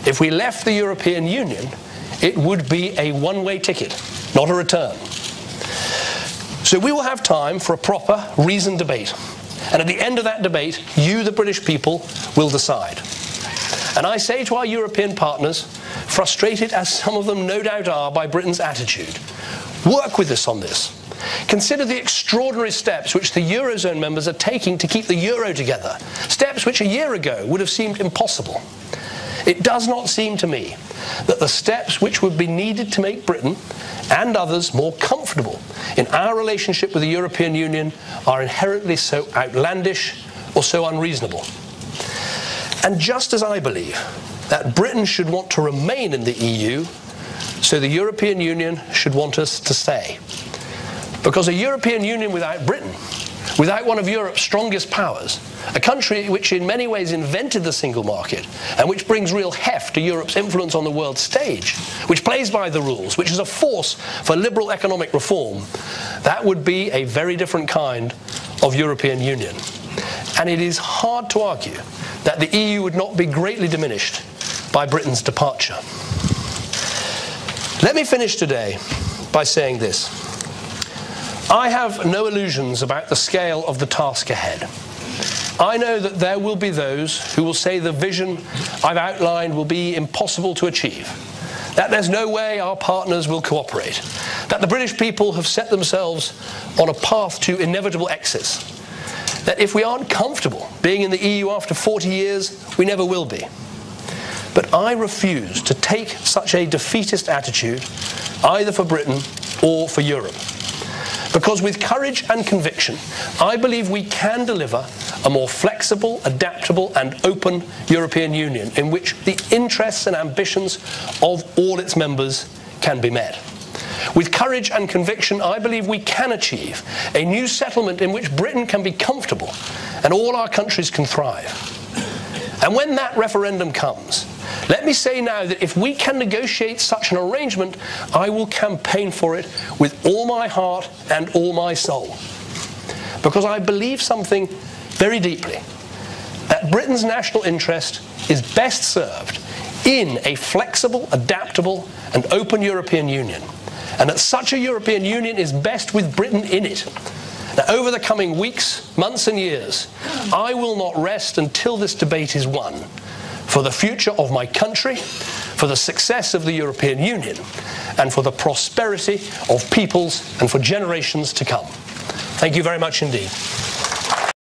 If we left the European Union, it would be a one-way ticket, not a return. So we will have time for a proper, reasoned debate. And at the end of that debate, you, the British people, will decide. And I say to our European partners, frustrated as some of them no doubt are by Britain's attitude, work with us on this. Consider the extraordinary steps which the Eurozone members are taking to keep the euro together, steps which a year ago would have seemed impossible. It does not seem to me that the steps which would be needed to make Britain and others more comfortable in our relationship with the European Union are inherently so outlandish or so unreasonable. And just as I believe that Britain should want to remain in the EU, so the European Union should want us to stay. Because a European Union without Britain, without one of Europe's strongest powers, a country which in many ways invented the single market and which brings real heft to Europe's influence on the world stage, which plays by the rules, which is a force for liberal economic reform, that would be a very different kind of European Union. And it is hard to argue that the EU would not be greatly diminished by Britain's departure. Let me finish today by saying this. I have no illusions about the scale of the task ahead. I know that there will be those who will say the vision I've outlined will be impossible to achieve, that there's no way our partners will cooperate, that the British people have set themselves on a path to inevitable exit, that if we aren't comfortable being in the EU after 40 years, we never will be. But I refuse to take such a defeatist attitude either for Britain or for Europe. Because with courage and conviction, I believe we can deliver a more flexible, adaptable and open European Union in which the interests and ambitions of all its members can be met. With courage and conviction, I believe we can achieve a new settlement in which Britain can be comfortable and all our countries can thrive. And when that referendum comes, let me say now that if we can negotiate such an arrangement, I will campaign for it with all my heart and all my soul. Because I believe something very deeply, that Britain's national interest is best served in a flexible, adaptable and open European Union. And that such a European Union is best with Britain in it. Now, over the coming weeks, months and years, I will not rest until this debate is won. For the future of my country, for the success of the European Union, and for the prosperity of peoples and for generations to come. Thank you very much indeed.